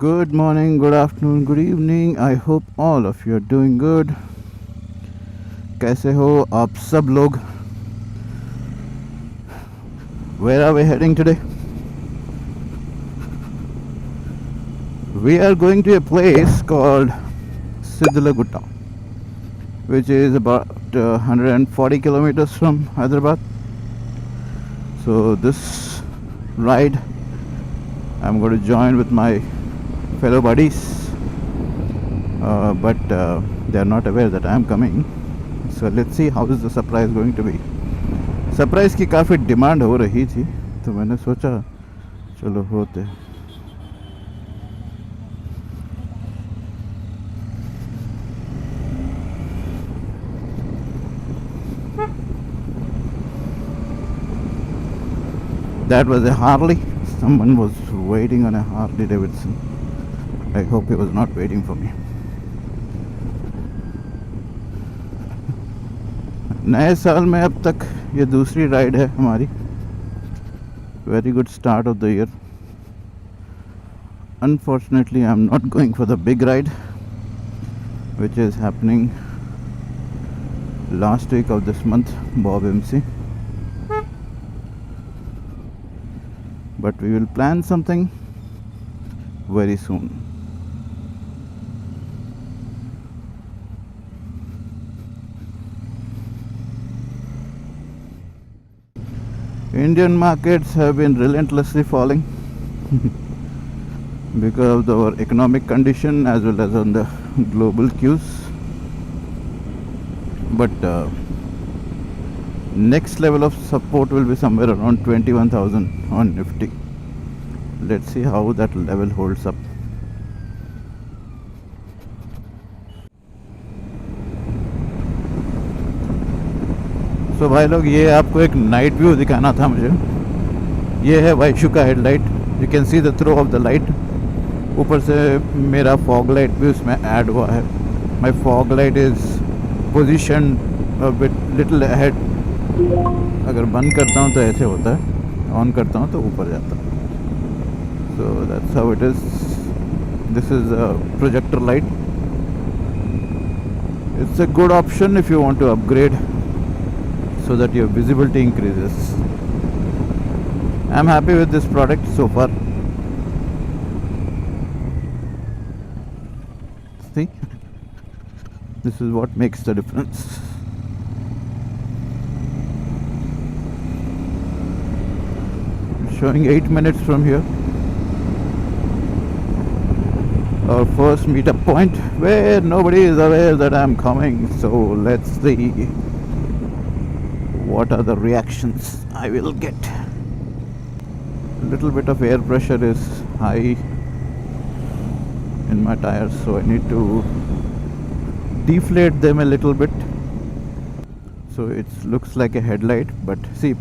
Good morning, good afternoon, good evening. I hope all of you are doing good. कैसे हो आप सब लोग? Where are we heading today? We are going to a place called Siddhalagutta, which is about 140 kilometers from Hyderabad. So this ride I'm going to join with my fellow buddies, but they are not aware that I am coming. So let's see how is the surprise going to be. Surprise की काफ़ी demand हो रही थी तो मैंने सोचा चलो होते. That was a Harley. Someone was waiting on a Harley Davidson. I hope he was not waiting for me. नए साल में अब तक ये दूसरी राइड है हमारी. Very good start of the year. Unfortunately, I'm not going for the big ride, which is happening last week of this month, Bob MC. But we will plan something very soon. Indian markets have been relentlessly falling because of our economic condition as well as on the global cues. But next level of support will be somewhere around 21,000 on Nifty. Let's see how that level holds up. So भाई लोग, ये आपको एक night view दिखाना था मुझे. ये है वाइशू का headlight. You can see the throw of the light. ऊपर से मेरा फॉग लाइट भी उसमें ऐड हुआ है. My fog light is position little ahead. अगर बंद करता हूँ तो ऐसे होता है, ऑन करता हूँ तो ऊपर जाता है. So that's how it is. This is a projector light. It's a good option if you want to upgrade so that your visibility increases. I'm happy with this product so far. See, this is what makes the difference. Showing 8 minutes from here. Our first meetup point where nobody is aware that I'm coming. So let's see what are the reactions I will get. A little bit of air pressure is high in my tires, so I need to deflate them a little bit. So it looks like a headlight, but see,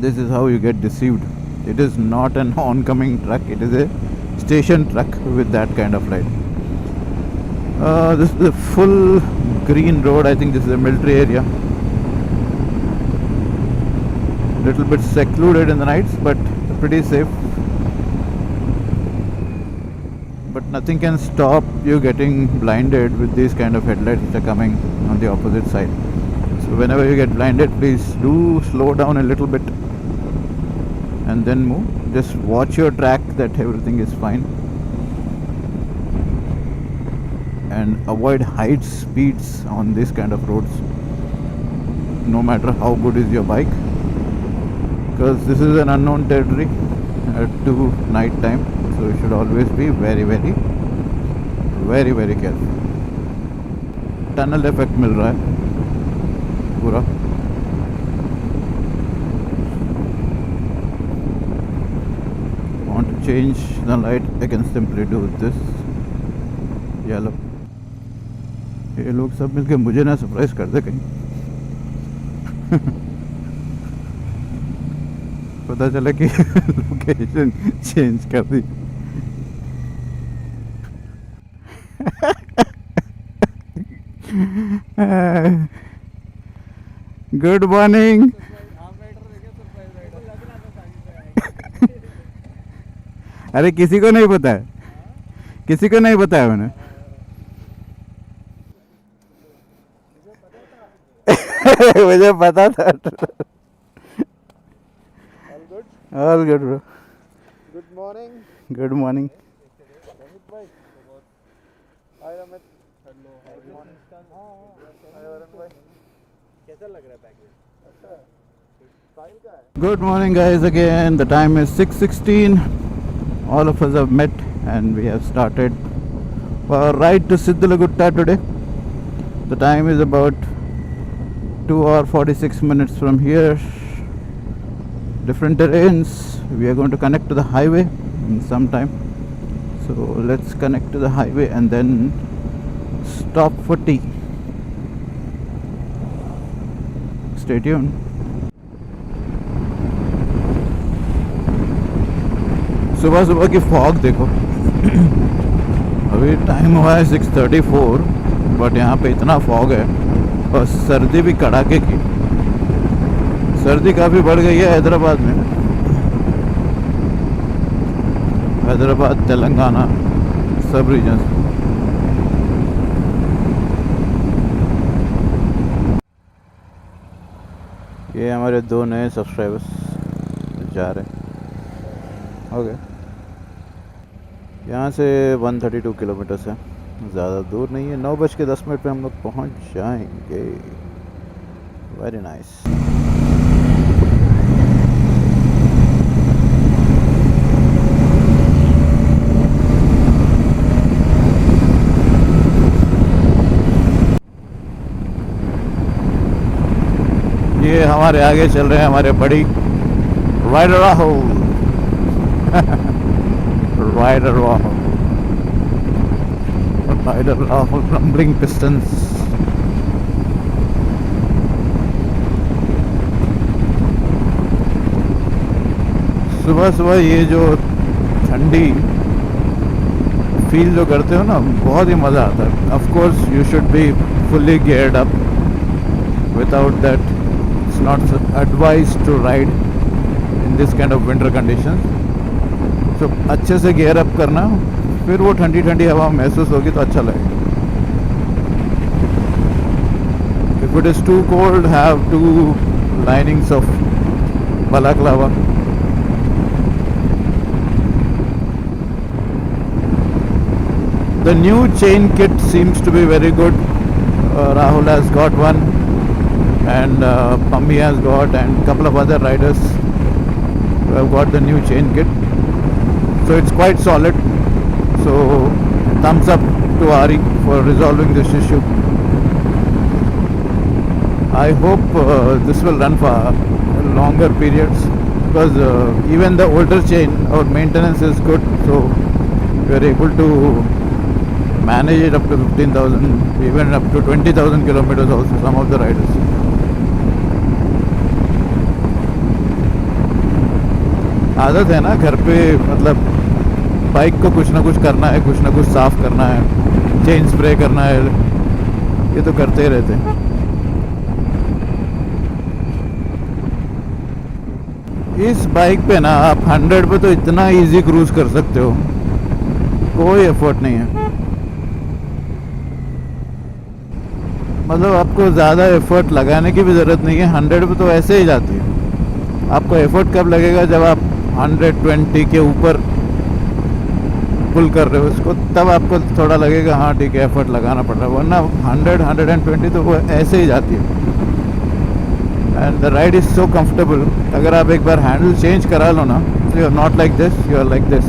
this is how you get deceived. It is not an oncoming truck, it is a station truck with that kind of light. This is a full green road. I think this is a military area. Little bit secluded in the nights, but pretty safe. But nothing can stop you getting blinded with these kind of headlights which are coming on the opposite side. So whenever you get blinded, please do slow down a little bit and then move. Just watch your track that everything is fine, and avoid high speeds on this kind of roads, no matter how good is your bike, because this is an unknown territory to night time. So you should always be very very very very careful. Tunnel effect मिल रहा है पूरा. Want to change the light, I can simply do this. Yellow. ये लोग सब मिलके मुझे ना सरप्राइज कर दे कहीं. पता चला कि लोकेशन चेंज कर दी. Good morning. अरे किसी को नहीं पता है. किसी को नहीं बताया मैंने। मुझे पता था। All good? All good bro. Good morning. Good morning. Ramit bhai. Hi Ramit. Hello. How are you? Hi Varun bhai. कैसा लग रहा है पैकेज? अच्छा है. स्टाइल का है. Good morning, guys. Again, the time is 6:16. All of us have met and we have started our ride to Siddhalagutta today. The time is about 2 hours 46 minutes from here. Different terrains. We are going to connect to the highway in some time. So let's connect to the highway and then stop for tea. Stay tuned. सुबह सुबह की fog देखो। अभी time हुआ है 6:34 but यहाँ पे इतना फॉग है और सर्दी भी कड़ाके की। सर्दी काफ़ी बढ़ गई है हैदराबाद में। हैदराबाद, तेलंगाना, सब रीजन्स। ये हमारे 2 नए सब्सक्राइबर्स जा रहे हैं। ओके, यहाँ से 132 किलोमीटर्स है, ज़्यादा दूर नहीं है। 9:10 पे हम लोग पहुँच जाएंगे। Very nice. ये हमारे आगे चल रहे हैं हमारे बड़ी rider Rahul. Rider Rahul, rider Rahul, rumbling pistons. सुबह सुबह ये जो ठंडी फील जो करते हो ना, बहुत ही मज़ा आता है। Of course you should be fully geared up, without that it's not advised to ride in this kind of winter conditions. तो अच्छे से गियर अप करना, फिर वो ठंडी ठंडी हवा महसूस होगी तो अच्छा लगेगा। If it is too cold, have 2 linings of balaclava. The new chain kit seems to be very good. Rahul has got one, and Pammi has got, and a couple of other riders who have got the new chain kit. So it's quite solid. So thumbs up to Ari for resolving this issue. I hope this will run for longer periods, because even the older chain, our maintenance is good, so we are able to manage it up to 15,000, even up to 20,000 kilometers also, some of the riders. आदत है ना घर पे, मतलब bike को कुछ ना कुछ करना है, कुछ ना कुछ साफ करना है, चेन स्प्रे करना है, ये तो करते ही रहते हैं। इस बाइक पे ना आप 100 पे तो इतना इजी क्रूज कर सकते हो, कोई एफर्ट नहीं है। मतलब आपको ज़्यादा एफर्ट लगाने की भी ज़रूरत नहीं है, 100 पे तो ऐसे ही जाती है। आपको एफर्ट कब लगेगा, जब आप 120 के ऊपर पुल कर रहे हो इसको, तब आपको थोड़ा लगेगा हाँ ठीक है एफर्ट लगाना पड़ रहा है, वरना 100, 120 तो वो ऐसे ही जाती है। And the ride is so comfortable. अगर आप एक बार हैंडल चेंज करा लो ना, you are not like this, you are like this,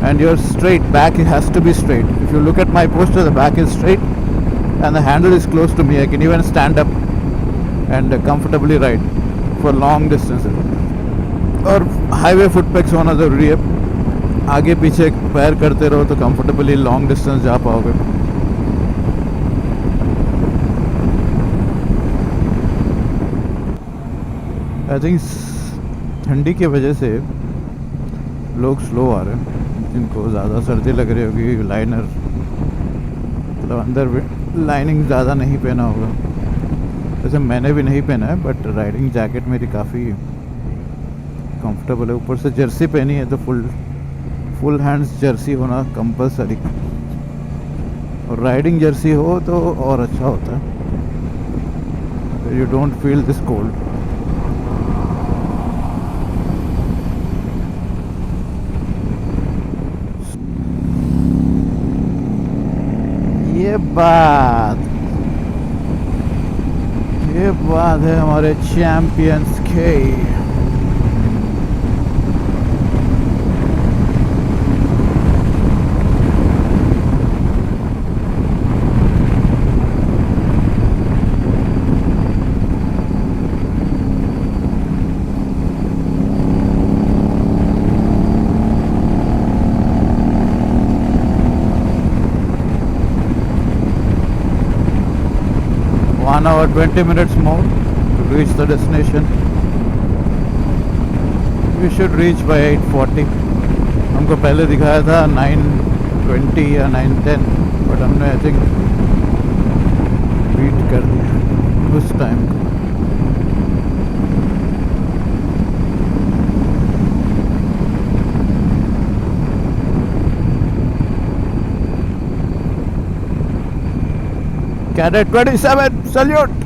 and you are straight, back has to be straight. If you look at my poster, the back is straight and the handle is close to me. I can even stand up and comfortably ride for long distances. और highway foot PACS होना ज़रूरी है, आगे पीछे पैर करते रहो तो कंफर्टेबली लॉन्ग डिस्टेंस जा पाओगे। आई थिंक ठंडी की वजह से लोग स्लो आ रहे हैं, जिनको ज़्यादा सर्दी लग रही होगी, लाइनर मतलब अंदर लाइनिंग ज़्यादा नहीं पहना होगा। वैसे मैंने भी नहीं पहना है, बट राइडिंग जैकेट मेरी काफ़ी कंफर्टेबल है। ऊपर से जर्सी पहनी है तो फुल हैंड्स जर्सी होना कंपलसरी, और राइडिंग जर्सी हो तो और अच्छा होता है, you don't feel this cold. ये बात ये बात है हमारे चैंपियंस के। One hour 20 minutes more to reach the destination. We should reach by 8:40. हमको पहले दिखाया था 9:20 या 9:10, बट हमने आई थिंक बीट कर दिया उस टाइम को। Cadet 27, salute!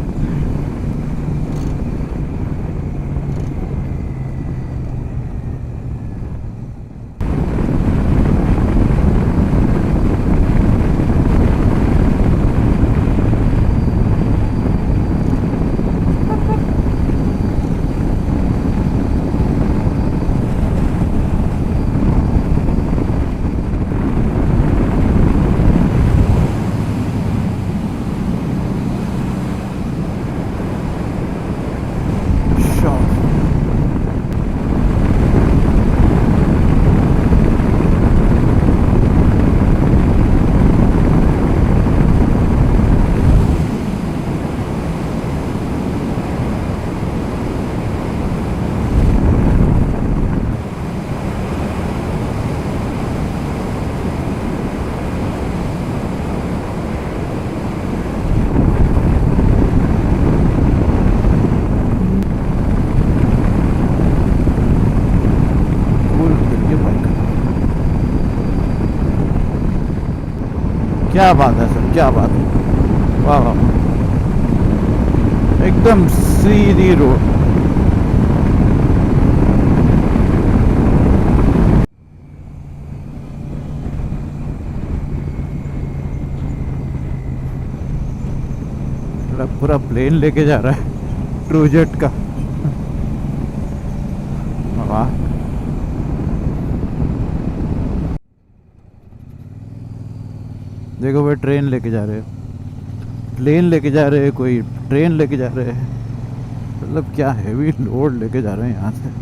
क्या बात है सर, क्या बात है, वाह वाह, एकदम सीधी रोड। पूरा प्लेन लेके जा रहा है ट्रूजेट का, वाह। देखो भाई, ट्रेन लेके जा रहे हो, प्लेन लेके जा रहे हैं, कोई ट्रेन लेके जा रहे हैं, मतलब क्या हैवी लोड लेके जा रहे हैं यहाँ से।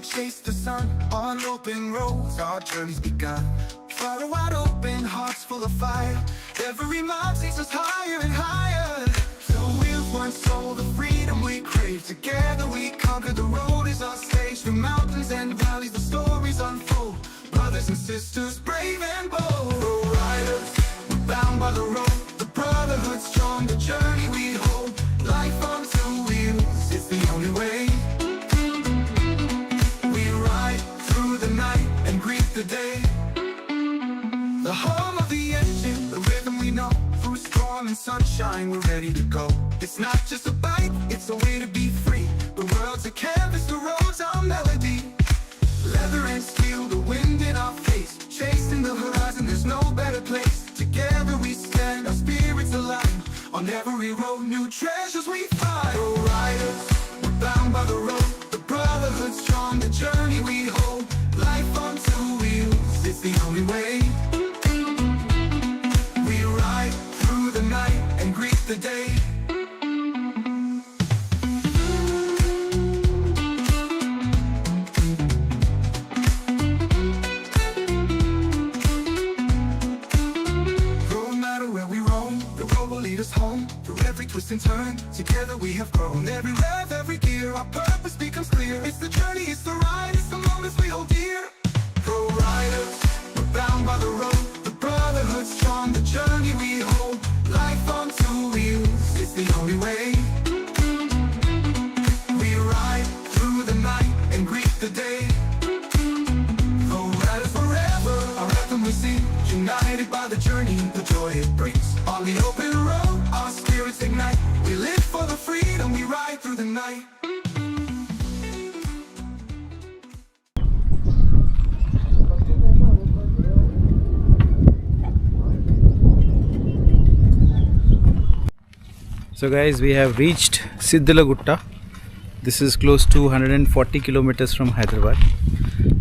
Chase the sun on open roads, our journey's begun. Far wide open, hearts full of fire. Every mile takes us higher and higher. So with one soul, the freedom we crave. Together we conquer, the road is our stage. Through mountains and valleys, the stories unfold. Brothers and sisters, brave and bold. Road riders, we're bound by the road. The brotherhood strong, the journey we hold. Life on two wheels, it's the only way. The day, the hum of the engine, the rhythm we know. Through storm and sunshine, we're ready to go. It's not just a bike, it's a way to be free. The world's a canvas, the road's our melody. Leather and steel, the wind in our face. Chasing the horizon, there's no better place. Together we stand, our spirits align. On every road, new treasures we find. Road riders, we're bound by the road. The brotherhood strong, the journey we hold. Life on two wheels, it's the only way. We ride through the night and greet the day. No matter where we roam, the road will lead us home. Through every twist and turn, together we have grown. Every rev, every gear, our purpose becomes clear. It's the journey, it's the ride, it's the moments we hold dear. Pro riders, we're bound by the road. The brotherhood strong, the journey we hold. Life on two wheels, it's the only way. We ride through the night and greet the day. Pro riders forever, our anthem we sing. United by the journey, the joy it brings. On the open road, our spirits ignite. We live for the freedom, we ride through the night. So guys, we have reached Siddhalagutta. This is close to 140 kilometers from Hyderabad.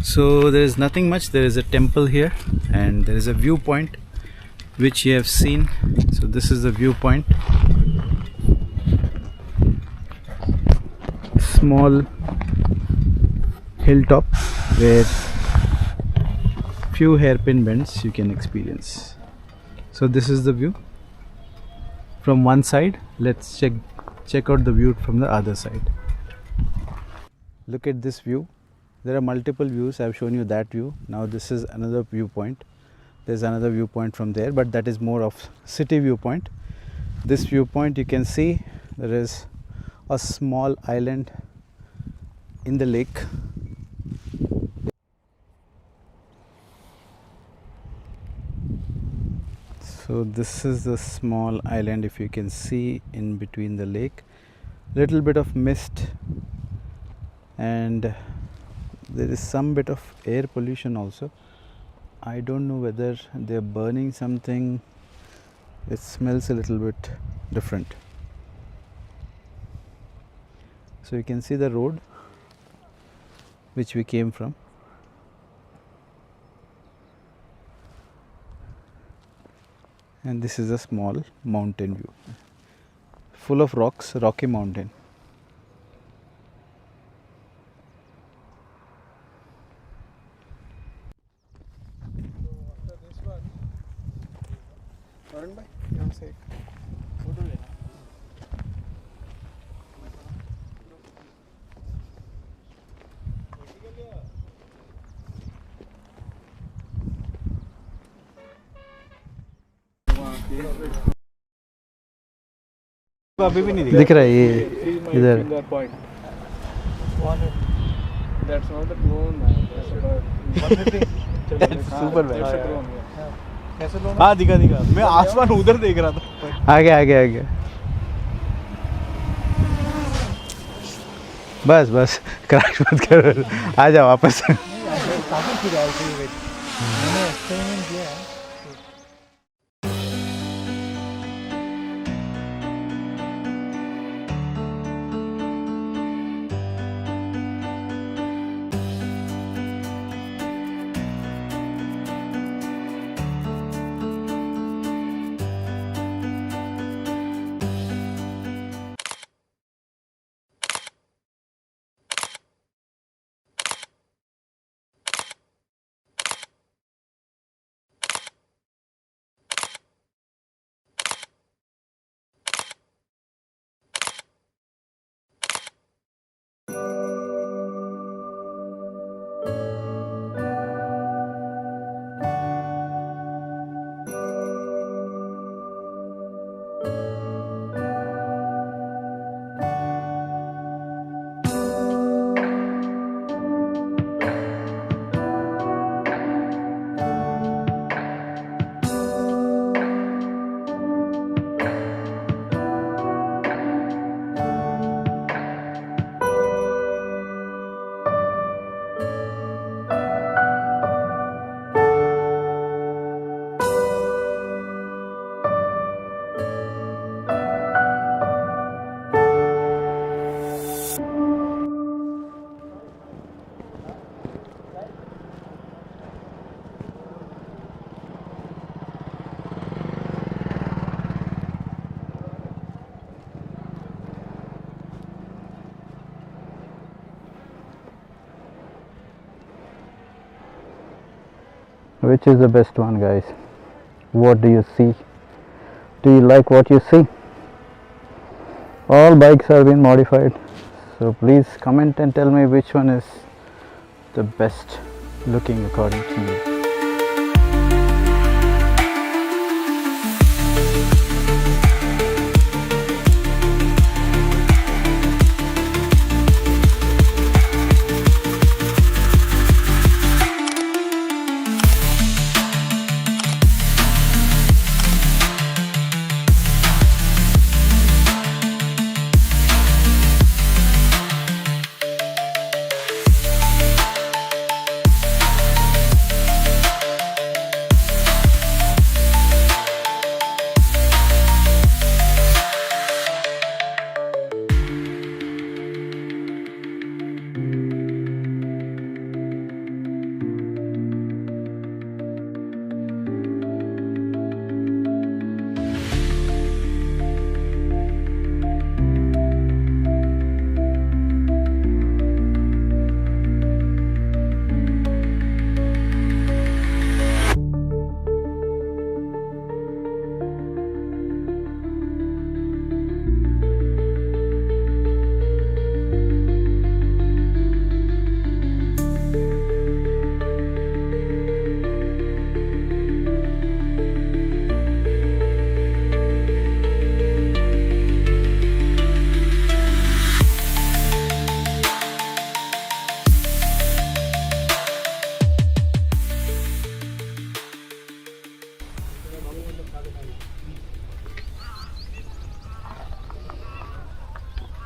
So there is nothing much. There is a temple here and there is a viewpoint which you have seen. So this is the viewpoint. Small hilltop where few hairpin bends you can experience. So this is the view from one side. Let's check out the view from the other side. Look at this view. There are multiple views. I've shown you that view. Now this is another viewpoint. There's another viewpoint from there, but that is more of city viewpoint. This viewpoint, you can see there is a small island in the lake. So this is the small island, if you can see, in between the lake. Little bit of mist and there is some bit of air pollution also. I don't know whether they're burning something. It smells a little bit different. So you can see the road which we came from. And this is a small mountain view, full of rocks, rocky mountain. After this one, Varun bhai, यहाँ से एक photo लेना. अभी भी नहीं दिख रहा है ये इधर. finger point. That's not the drone, man. That's a bird. That's super bad. That's a drone. Yeah. कैसे drone? हाँ दिखा दिखा. मैं आसमान उधर देख रहा था. आगे आगे आगे. बस बस क्रैश मत करो. आ जाओ वापस. काफी फिर आया थे मैंने एक्सपेरिमेंट किया है. Which is the best one, guys? What do you see? Do you like what you see? All bikes have been modified, so please comment and tell me which one is the best looking according to you.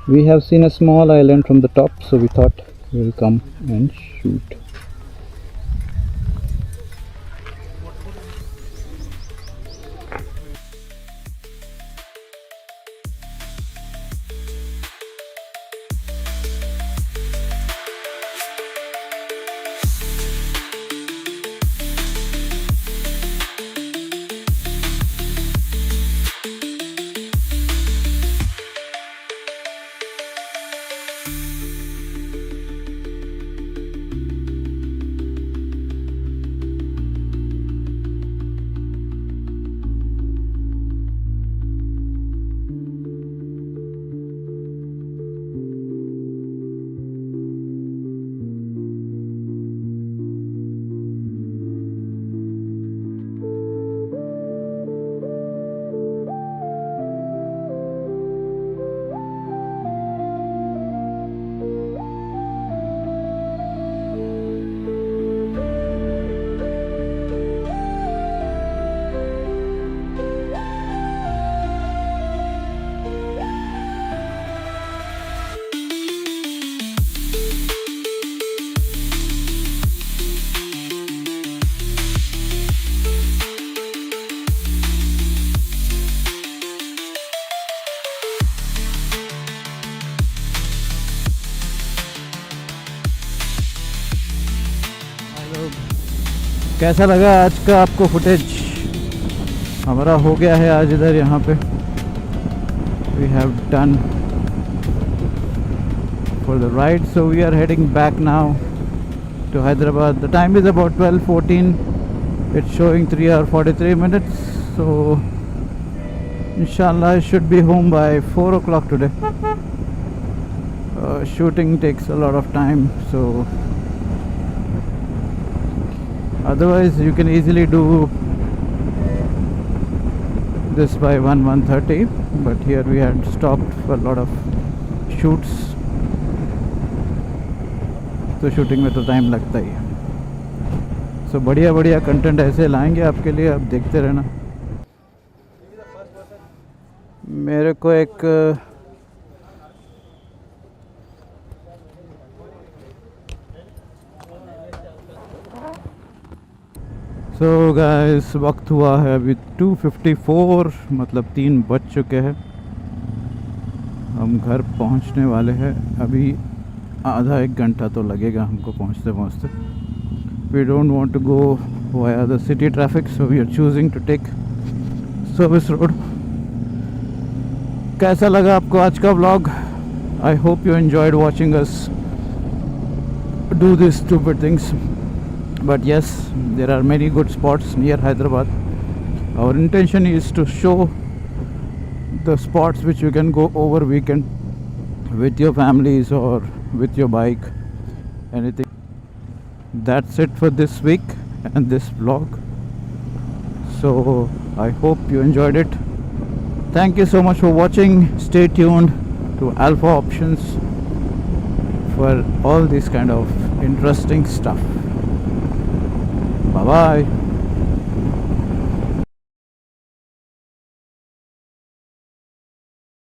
We have seen a small island from the top, so we thought we'll come and shoot. कैसा लगा आज का आपको footage? हमारा हो गया है आज इधर यहाँ पे. We have done for the ride, so we are heading back now to Hyderabad. The time is about 12:14. It's showing 3 hours 43 minutes, so inshallah I should be home by 4 o'clock today. Shooting takes a lot of time, so otherwise you can easily do this by 1:30, but here we had stopped for a lot of shoots, तो shooting में तो time लगता ही है. सो बढ़िया बढ़िया content ऐसे लाएंगे आपके लिए, आप देखते रहना. मेरे को एक सो गाइस वक्त हुआ है अभी 2:54, मतलब 3 बज चुके हैं. हम घर पहुंचने वाले हैं. अभी आधा 1 घंटा तो लगेगा हमको पहुंचते पहुंचते. We don't want to go via the city traffic, so we are choosing to take service road. कैसा लगा आपको आज का vlog? I hope you enjoyed watching us do this stupid things. but yes, there are many good spots near Hyderabad. Our intention is to show the spots which you can go over weekend with your families or with your bike, anything. That's it for this week and this vlog. So I hope you enjoyed it. Thank you so much for watching. Stay tuned to Alpha Options for all this kind of interesting stuff. Bye bye.